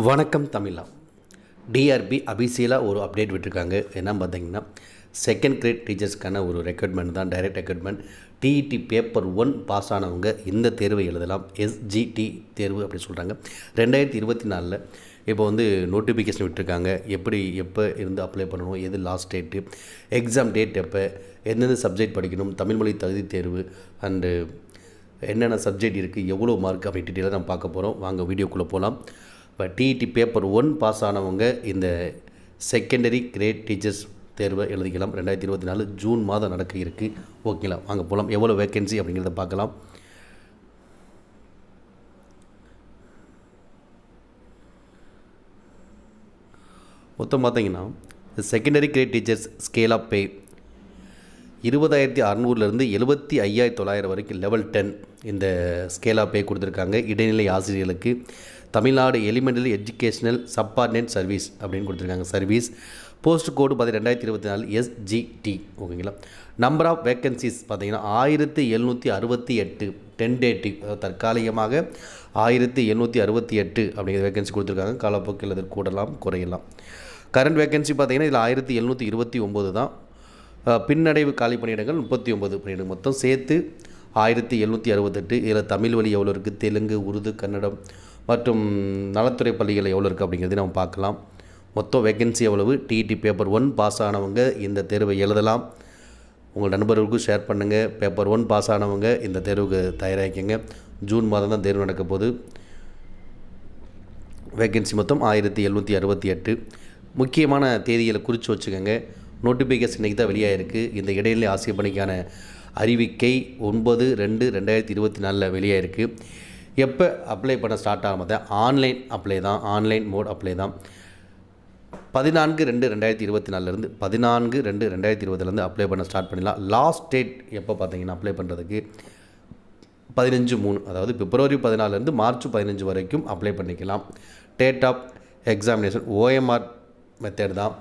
வணக்கம் தமிழா. டிஆர்பி அபிஷியலாக ஒரு அப்டேட் விட்டுருக்காங்க. என்ன பார்த்தீங்கன்னா, செகண்ட் கிரேட் டீச்சர்ஸ்க்கான ஒரு ரெக்ரூட்மெண்ட் தான், direct recruitment. TET paper 1 pass ஆனவங்க இந்த தேர்வை எழுதலாம். எஸ்ஜிடி தேர்வு அப்படி சொல்கிறாங்க. 2024 இப்போ நோட்டிஃபிகேஷன் விட்டுருக்காங்க. எப்போ இருந்து அப்ளை பண்ணணும், எது லாஸ்ட் டேட்டு, எக்ஸாம் டேட் எப்போ, எந்தெந்த சப்ஜெக்ட் படிக்கணும், தமிழ் மொழி தகுதி தேர்வு அண்டு என்னென்ன சப்ஜெக்ட் இருக்குது, எவ்வளோ மார்க் அப்படி டீட்டெயிலாக நம்ம பார்க்க போகிறோம். வாங்க வீடியோக்குள்ளே போகலாம். இப்போ டிஇடி பேப்பர் 1 பாஸ் ஆனவங்க இந்த செகண்டரி கிரேட் டீச்சர்ஸ் தேர்வை எழுதிக்கலாம். 2024 ஜூன் மாதம் நடக்க இருக்குது. ஓகேங்களா, வாங்க போகலாம். எவ்வளோ வேக்கன்சி அப்படிங்கிறத பார்க்கலாம். மொத்தம் பார்த்தீங்கன்னா, secondary grade teachers scale of pay 20,600 75,900 வரைக்கும் லெவல் 10 இந்த ஸ்கேல் ஆஃப் பே கொடுத்துருக்காங்க. இடைநிலை ஆசிரியர்களுக்கு Tamil Nadu elementary educational subordinate service அப்படின்னு கொடுத்துருக்காங்க. சர்வீஸ் போஸ்ட் கோடு 2024 எஸ்ஜிடி. ஓகேங்களா. நம்பர் ஆஃப் வேக்கன்சிஸ் பார்த்தீங்கன்னா 1768 டென்டேட்டிவ், தற்காலிகமாக 1768 அப்படிங்கிற வேக்கன்சி கொடுத்துருக்காங்க. காலப்போக்கில் அது கூடலாம் குறையலாம். கரண்ட் வேக்கன்சி பார்த்தீங்கன்னா இதில் 1729 தான். பின்னடைவு காலி பணியிடங்கள் 39 பணியிடங்கள், மொத்தம் சேர்த்து 1768. இதில் தமிழ் வழி எவ்வளோ இருக்குது, தெலுங்கு, உருது, கன்னடம் மற்றும் நலத்துறை பள்ளிகள் எவ்வளோ இருக்குது அப்படிங்கிறது நம்ம பார்க்கலாம். மொத்தம் வேக்கன்சி எவ்வளவு. டிஇடி பேப்பர் 1 பாஸ் ஆனவங்க இந்த தேர்வை எழுதலாம். உங்கள் நண்பர்களுக்கும் ஷேர் பண்ணுங்கள். பேப்பர் 1 பாஸ் ஆனவங்க இந்த தேர்வுக்கு தயாராகிக்கங்க. ஜூன் மாதம் தான் தேர்வு நடக்க போகுது. வேக்கன்சி மொத்தம் 1768. முக்கியமான தேதிகளை குறித்து வச்சுக்கோங்க. நோட்டிஃபிகேஷன் இன்றைக்கி தான் வெளியாகிருக்கு. இந்த இடைநிலை ஆசிரியர் பணிக்கான அறிவிக்கை 9/2/2024 வெளியாகிருக்கு. எப்போ அப்ளை பண்ண ஸ்டார்ட் ஆகாமத ஆன்லைன் அப்ளை தான், ஆன்லைன் மோட் அப்ளை தான். 14/2/2024 14/2/2020 அப்ளை பண்ண ஸ்டார்ட் பண்ணிடலாம். லாஸ்ட் டேட் எப்போ பார்த்தீங்கன்னா அப்ளை பண்ணுறதுக்கு 15/3, அதாவது பிப்ரவரி 14 மார்ச் 15 வரைக்கும் அப்ளை பண்ணிக்கலாம். Date of examination OMR method தான்,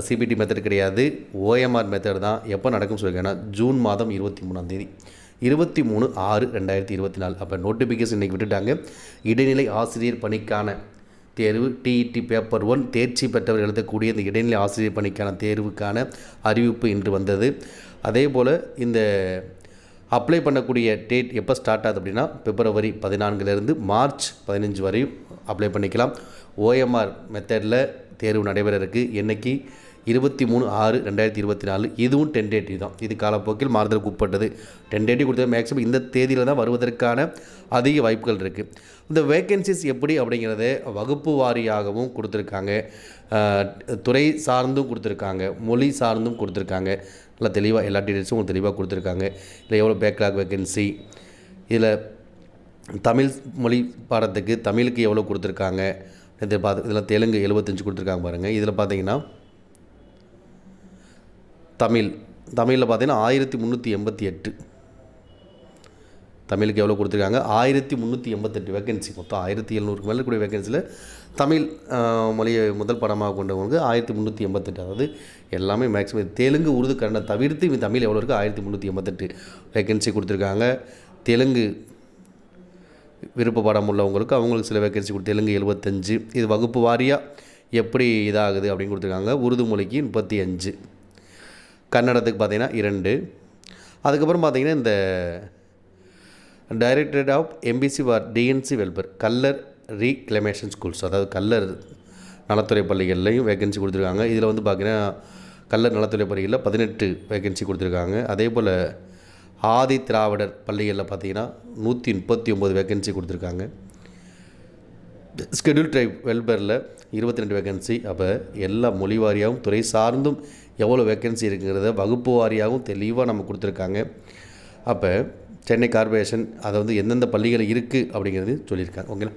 சிபிடி மெத்தட் கிடையாது. OMR மெத்தட் தான். எப்போ நடக்கும்னு சொல்லியிருக்கேன்னா ஜூன் மாதம் 23 23/6/2024. அப்போ நோட்டிஃபிகேஷன் இன்றைக்கி விட்டுட்டாங்க. இடைநிலை ஆசிரியர் பணிக்கான தேர்வு டிஇடி பேப்பர் 1 தேர்ச்சி பெற்றவர் எழுதக்கூடிய இந்த இடைநிலை ஆசிரியர் பணிக்கான தேர்வுக்கான அறிவிப்பு இன்று வந்தது. அதே போல் இந்த அப்ளை பண்ணக்கூடிய டேட் எப்போ ஸ்டார்ட் ஆகுது அப்படின்னா பிப்ரவரி 14 மார்ச் 15 வரையும் அப்ளை பண்ணிக்கலாம். OMR மெத்தடில் தேர்வு நடைபெற இருக்குது. என்றைக்கு 23/6/2024. இதுவும் டென்டேட்டிவ் தான். இது காலப்போக்கில் மாறுதலுக்கு உட்பட்டது. டென்டேட்டிவ் கொடுத்தது மேக்ஸிமம் இந்த தேதியில் தான் வருவதற்கான அதிக வாய்ப்புகள் இருக்குது. இந்த வேக்கன்சிஸ் எப்படி அப்படிங்கிறத வகுப்பு வாரியாகவும் கொடுத்துருக்காங்க, துறை சார்ந்தும் கொடுத்துருக்காங்க, மொழி சார்ந்தும் கொடுத்துருக்காங்க. நல்லா தெளிவாக எல்லா டீட்டெயில்ஸும் உங்களுக்கு தெளிவாக கொடுத்துருக்காங்க. இதில் எவ்வளோ பேக்லாக் வேக்கன்சி, இதில் தமிழ் மொழி பாடத்துக்கு தமிழுக்கு எவ்வளோ கொடுத்துருக்காங்க, இதில் தெலுங்கு 75 கொடுத்துருக்காங்க பாருங்கள். இதில் பார்த்தீங்கன்னா தமிழில் பார்த்தீங்கன்னா 1388, தமிழுக்கு எவ்வளோ கொடுத்துருக்காங்க 1388 வேக்கன்சி. மொத்தம் 1700க்கு மேலே கூடிய வேக்கன்சியில் தமிழ் மொழியை முதல் படமாக கொண்டவங்க 1388. அதாவது எல்லாமே மேக்ஸிமம் தெலுங்கு, உருது, கன்னடம் தவிர்த்து தமிழ் எவ்வளோ இருக்குது 1388 வேக்கன்சி கொடுத்துருக்காங்க. தெலுங்கு விருப்ப பாடம் உள்ளவங்களுக்கு அவங்களுக்கு சில வேக்கன்சி தெலுங்கு 75. இது வகுப்பு வாரியாக எப்படி இதாகுது அப்படின்னு கொடுத்துருக்காங்க. உருது மொழிக்கு 35, கன்னடத்துக்கு பார்த்திங்கன்னா 2. அதுக்கப்புறம் பார்த்திங்கன்னா இந்த directorate of MBC for DNC welfare Kallar reclamation schools, அதாவது கல்லர் நலத்துறை பள்ளிகள்லையும் வேக்கன்சி கொடுத்துருக்காங்க. இதில் பார்த்திங்கன்னா கல்லர் நலத்துறை பள்ளிகளில் 18 வேக்கன்சி கொடுத்துருக்காங்க. அதே போல் ஆதி திராவிடர் பள்ளிகளில் பார்த்திங்கன்னா 139 வேக்கன்சி கொடுத்துருக்காங்க. ஸ்கெடியூல் ட்ரைப் வெல்பரில் 22 வேக்கன்சி. அப்போ எல்லா மொழி வாரியாகவும் துறை சார்ந்தும் எவ்வளோ வேக்கன்சி இருக்குங்கிறத வகுப்பு வாரியாகவும் தெளிவாக நம்ம கொடுத்துருக்காங்க. அப்போ சென்னை கார்பரேஷன் அதை எந்தெந்த பள்ளிகள் இருக்குது அப்படிங்கிறது சொல்லியிருக்காங்க. ஓகேங்களா.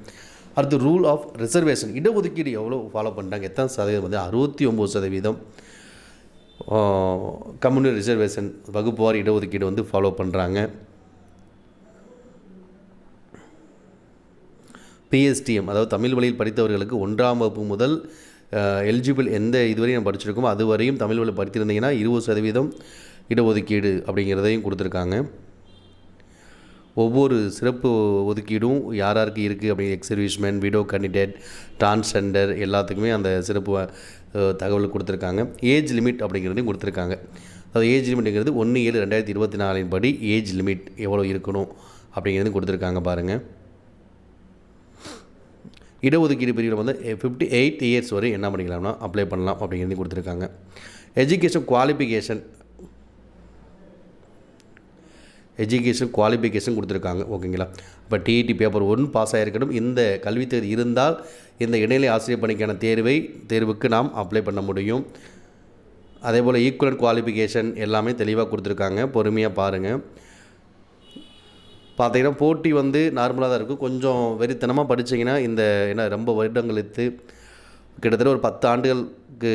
அடுத்து ரூல் ஆஃப் ரிசர்வேஷன், இடஒதுக்கீடு எவ்வளோ ஃபாலோ பண்ணுறாங்க, எத்தனை சதவீதம் 69% கம்யூனிட்டி ரிசர்வேஷன் வகுப்பு வாரி இடஒதுக்கீடு ஃபாலோ பண்ணுறாங்க. PSTM, அதாவது தமிழ் வழியில் படித்தவர்களுக்கு 1ஆம் வகுப்பு முதல் எலிஜிபிள் எந்த இதுவரையும் நம்ம படிச்சிருக்கோமோ அதுவரையும் தமிழ் வழியில் படித்திருந்தீங்கன்னா 20% இடஒதுக்கீடு அப்படிங்கிறதையும் கொடுத்துருக்காங்க. ஒவ்வொரு சிறப்பு ஒதுக்கீடும் யார் யாருக்கு இருக்குது அப்படி X serviceman, widow candidate, transgender எல்லாத்துக்குமே அந்த சிறப்பு தகவல் கொடுத்துருக்காங்க. ஏஜ் லிமிட் அப்படிங்கிறதையும் கொடுத்துருக்காங்க. அதாவது ஏஜ் லிமிட்டுங்கிறது 1/7/2024 படி ஏஜ் லிமிட் எவ்வளோ இருக்கணும் அப்படிங்கிறது கொடுத்துருக்காங்க பாருங்கள். இடஒதுக்கீடு பிரிவில் வந்து 58 இயர்ஸ் வரை என்ன பண்ணிக்கலாம்னா அப்ளை பண்ணலாம் அப்படிங்கிறது கொடுத்துருக்காங்க. எஜுகேஷன் குவாலிஃபிகேஷன் கொடுத்துருக்காங்க. ஓகேங்களா? இப்போ டிஇடி பேப்பர் 1 பாஸ் ஆகிருக்கணும். இந்த கல்வித் தகுதி இருந்தால் இந்த இடைநிலை ஆசிரியர் பணிக்கான தேர்வுக்கு நாம் அப்ளை பண்ண முடியும். அதே போல் ஈக்குவலன்ட் குவாலிஃபிகேஷன் எல்லாமே தெளிவாக கொடுத்துருக்காங்க. பொறுமையாக பாருங்கள். பார்த்தீங்கன்னா போட்டி வந்து நார்மலாக தான் இருக்கும். கொஞ்சம் வெறித்தனமாக படித்தீங்கன்னா இந்த ரொம்ப வருடங்கள் எடுத்து கிட்டத்தட்ட ஒரு 10 ஆண்டுகளுக்கு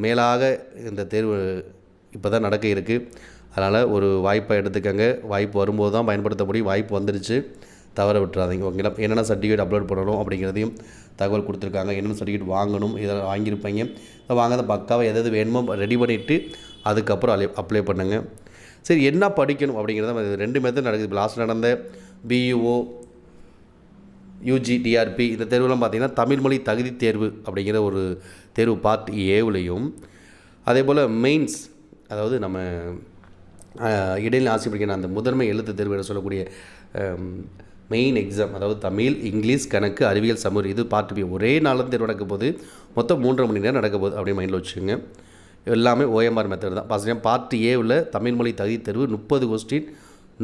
மேலாக இந்த தேர்வு இப்போ தான் நடக்க இருக்குது. அதனால் ஒரு வாய்ப்பை எடுத்துக்கங்க. வாய்ப்பு வரும்போது தான் பயன்படுத்த முடியும். வாய்ப்பு வந்துடுச்சு, தவற விட்டுறாதீங்க. ஓகேங்களா? என்னென்ன சர்டிஃபிகேட் அப்லோட் பண்ணணும் அப்படிங்கிறதையும் தகவல் கொடுத்துருக்காங்க. என்னென்ன சர்டிஃபிகேட் வாங்கணும், இதெல்லாம் வாங்கியிருப்பீங்க. வாங்காத பக்காவாக எதாவது வேணுமோ ரெடி பண்ணிவிட்டு அதுக்கப்புறம் அப்ளை பண்ணுங்கள். சரி, என்ன படிக்கணும் அப்படிங்கிறத 2 மெத்தட் நடக்குது. இப்போ லாஸ்ட் நடந்த பியூஓ, யூஜி, டிஆர்பி இந்த தேர்வுலாம் பார்த்திங்கன்னா தமிழ் மொழி தகுதி தேர்வு அப்படிங்கிற ஒரு தேர்வு பார்ட் ஏவுலையும், அதே போல் மெயின்ஸ், அதாவது நம்ம இடைநிலை ஆசிரியர் படிக்கிற அந்த முதன்மை எழுத்து தேர்வு என சொல்லக்கூடிய மெயின் எக்ஸாம், அதாவது தமிழ், இங்கிலீஷ், கணக்கு, அறிவியல், சமூக, இது பார்ட் பி ஒரே நாளில் தேர்வு நடக்க போது. மொத்தம் 3.5 மணி நேரம் நடக்க போகுது அப்படி மைண்டில் வச்சுக்கோங்க. எல்லாமே OMR மெத்தட் தான். ஃபஸ்ட் பார்ட் ஏவில் தமிழ் மொழி தகுதி தேர்வு 30 கொஸ்டின்,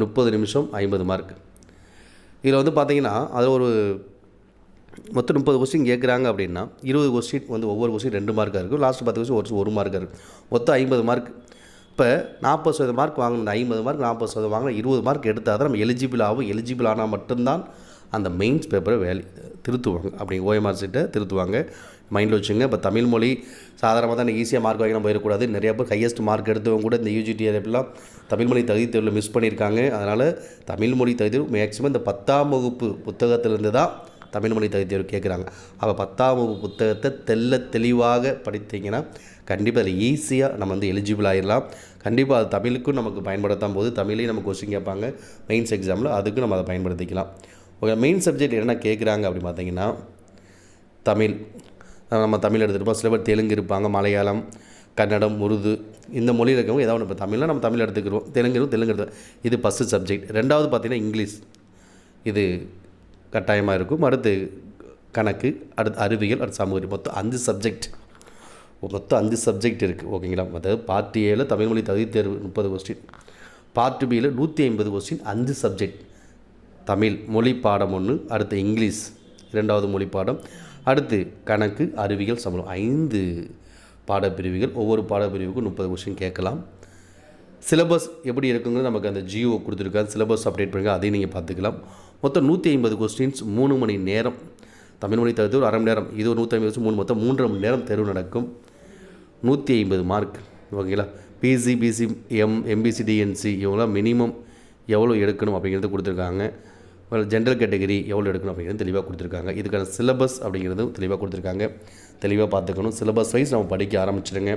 30 நிமிஷம், 50 மார்க். இதில் வந்து பார்த்திங்கன்னா அதில் ஒரு மொத்தம் 30 கொஸ்டின் கேட்குறாங்க அப்படின்னா 20 கொஸ்டின் வந்து ஒவ்வொரு கொஸ்டின் 2 மார்க்காக இருக்கும். லாஸ்ட் 10 கொஸ்டின் 1 மார்க்காக இருக்கும். மொத்தம் 50 மார்க். இப்போ 40% மார்க் வாங்கணும். 50 மார்க் 40% வாங்கினா 20 மார்க் எடுத்தால் தான் நம்ம எலிஜிபிள் ஆகும். எலிஜிபிள் ஆனால் மட்டும்தான் அந்த மெயின்ஸ் பேப்பரை திருத்துவாங்க. அப்படி OMR சீட்டை திருத்துவாங்க. மைண்டில் வச்சுங்க. இப்போ தமிழ் மொழி சாதாரணமாக தான் ஈஸியாக மார்க் வாங்கி நம்ம போயிடக்கூடாது. நிறையா பேர் ஹையஸ்ட் மார்க் எடுத்தவங்க கூட இந்த யூஜிடி அப்படிலாம் தமிழ் மொழி தகுதி தேர்வில் மிஸ் பண்ணியிருக்காங்க. அதனால் தமிழ் மொழி தகுதி தேர்வு மேக்ஸிமம் இந்த 10ஆம் வகுப்பு புத்தகத்திலேருந்து தான் தமிழ் மொழி தகுதி தேர்வு கேட்குறாங்க. அப்போ 10ஆம் வகுப்பு புத்தகத்தை தெளிவாக படித்தீங்கன்னா கண்டிப்பாக அதில் ஈஸியாக நம்ம வந்து எலிஜிபிள் ஆகிடலாம். கண்டிப்பாக அது தமிழுக்கும் நமக்கு பயன்படுத்தாம் போது தமிழையும் நம்ம கொஸ்டின் கேட்பாங்க மெயின்ஸ் எக்ஸாமில், அதுக்கும் நம்ம அதை பயன்படுத்திக்கலாம். ஓகே, மெயின் சப்ஜெக்ட் என்ன கேட்குறாங்க அப்படி பார்த்தீங்கன்னா தமிழ், நம்ம தமிழ் எடுத்துகிட்டு சிலபர் தெலுங்கு இருப்பாங்க, மலையாளம், கன்னடம், உருது இந்த மொழியில் இருக்கவங்க ஏதாவது இப்போ தமிழில் நம்ம தமிழ் எடுத்துக்கிறோம், தெலுங்கு எடுத்து இது ஃபஸ்ட்டு சப்ஜெக்ட். ரெண்டாவது பார்த்திங்கன்னா இங்கிலீஷ், இது கட்டாயமாக இருக்கும். அடுத்து கணக்கு, அடுத்து அறிவியல், அடுத்து சமூக, மொத்தம் 5 சப்ஜெக்ட் இருக்குது. ஓகேங்களா? அதாவது பார்ட் ஏல தமிழ் மொழி தகுதி தேர்வு 30 கொஸ்டின், பார்ட் பியில் 150 கொஸ்டின், 5 சப்ஜெக்ட். தமிழ் மொழி பாடம் 1, அடுத்து இங்கிலீஷ் 2வது மொழி பாடம், அடுத்து கணக்கு, அறிவியல், சமூகம் 5 பாடப்பிரிவுகள். ஒவ்வொரு பாடப்பிரிவுக்கும் 30 கொஸ்டின் கேட்கலாம். சிலபஸ் எப்படி இருக்குங்கிறது நமக்கு அந்த ஜியோ கொடுத்துருக்காங்க. சிலபஸ் அப்டேட் பண்ணுங்கள், அதையும் நீங்கள் பார்த்துக்கலாம். மொத்தம் 150 கொஸ்டின்ஸ், 3 மணி நேரம். தமிழ் மொழி தகுதி ஒரு அரை மணி நேரம், இது ஒரு 150 கொஸ்டின், மொத்தம் 3.5 மணி நேரம் தேர்வு நடக்கும். 150 மார்க். ஓகேங்களா? பிசி, பிசிஎம், எம்பிசி, டிஎன்சி இவங்களாம் மினிமம் எவ்வளோ எடுக்கணும் அப்படிங்கிறது கொடுத்துருக்காங்க. ஜென்ரல் கேட்டகரி எவ்வளோ எடுக்கணும் அப்படிங்கிறது தெளிவாக கொடுத்துருக்காங்க. இதுக்கான சிலபஸ் அப்படிங்கிறதும் தெளிவாக கொடுத்துருக்காங்க. தெளிவாக பார்த்துக்கணும். சிலபஸ் வைஸ் நம்ம படிக்க ஆரம்பிச்சிடுங்க.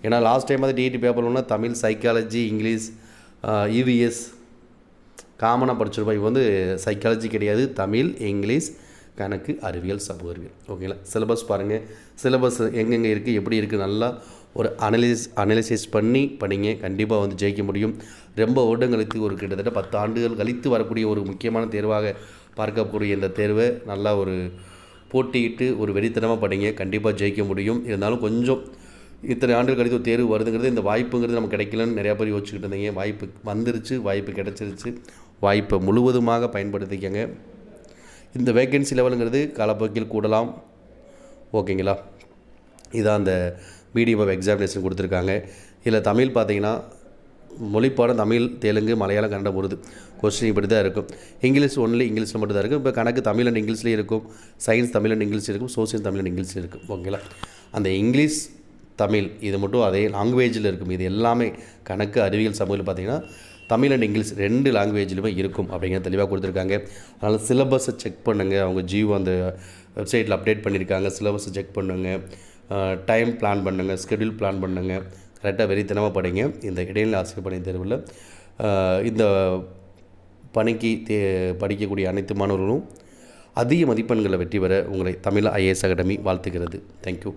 ஏன்னா லாஸ்ட் டைம் வந்து டிஇடி பேப்பர் ஒன்று தமிழ், சைக்காலஜி, இங்கிலீஷ், இவிஎஸ் காமனாக படிச்சிருப்போம். இப்போ வந்து சைக்காலஜி கிடையாது, தமிழ், இங்கிலீஷ், கணக்கு, அறிவியல், சமூக அறிவியல். ஓகேங்களா? சிலபஸ் பாருங்கள். சிலபஸ் எங்கெங்கே இருக்குது, எப்படி இருக்குது, நல்லா ஒரு அனலைசிஸ் பண்ணி படிங்க. கண்டிப்பாக வந்து ஜெயிக்க முடியும். ரொம்ப வருடம் கழித்து, ஒரு கிட்டத்தட்ட 10 ஆண்டுகள் கழித்து வரக்கூடிய ஒரு முக்கியமான தேர்வாக பார்க்கக்கூடிய இந்த தேர்வை நல்லா ஒரு போட்டியிட்டு ஒரு வெறித்தனமாக படிங்க. கண்டிப்பாக ஜெயிக்க முடியும். இருந்தாலும் கொஞ்சம் இத்தனை ஆண்டுகள் கழித்து ஒரு தேர்வு வருதுங்கிறது, இந்த வாய்ப்புங்கிறது நமக்கு கிடைக்கலன்னு நிறையா பேர் யோசிச்சுக்கிட்டு இருந்தீங்க. வாய்ப்பு வந்துருச்சு, வாய்ப்பு கிடச்சிருச்சு. வாய்ப்பை முழுவதுமாக பயன்படுத்திக்கங்க. இந்த வேக்கன்சி லெவலுங்கிறது காலப்போக்கில் கூடலாம். ஓகேங்களா? இதான் அந்த மீடியம் ஆஃப் எக்ஸாமினேஷன் கொடுத்துருக்காங்க. இதில் தமிழ் பார்த்திங்கன்னா மொழிப்பாடம் தமிழ், தெலுங்கு, மலையாளம், கன்னடம், உருது கொஸ்டின் இப்படி தான் இருக்கும். இங்கிலீஷ் ஒன்லி இங்கிலீஷில் மட்டும் தான் இருக்கும். இப்போ கணக்கு தமிழ் அண்ட் இங்கிலீஷ்லேயும் இருக்கும், சயின்ஸ் தமிழ் அண்ட் இங்கிலீஷ் இருக்கும், சோசியல் தமிழ் அண்ட் இங்கிலீஷில் இருக்கும். ஓகேங்களா? அந்த இங்கிலீஷ், தமிழ் இது மட்டும் அதே லாங்குவேஜில் இருக்கும். இது எல்லாமே கணக்கு, அறிவியல், சமூகத்தில் பார்த்திங்கன்னா தமிழ் அண்ட் இங்கிலீஷ் 2 லாங்குவேஜ்லையுமே இருக்கும் அப்படிங்கிறத தெளிவாக கொடுத்துருக்காங்க. அதனால் சிலபஸை செக் பண்ணுங்கள். அவங்க ஜியோ அந்த வெப்சைட்டில் அப்டேட் பண்ணியிருக்காங்க. சிலபஸை செக் பண்ணுங்கள், டைம் பிளான் பண்ணுங்கள், ஸ்கெடியூல் பிளான் பண்ணுங்கள். கரெக்டாக வெறித்தனமாக படிங்க. இந்த இடைநிலை ஆசிரியர் பணி தேர்வில் இந்த பணிக்கு படிக்கக்கூடிய அனைத்து மாணவர்களும் அதிக மதிப்பெண்களை வெற்றி பெற உங்களை தமிழ் ஐஏஎஸ் அகாடமி வாழ்த்துகிறது. தேங்க்யூ.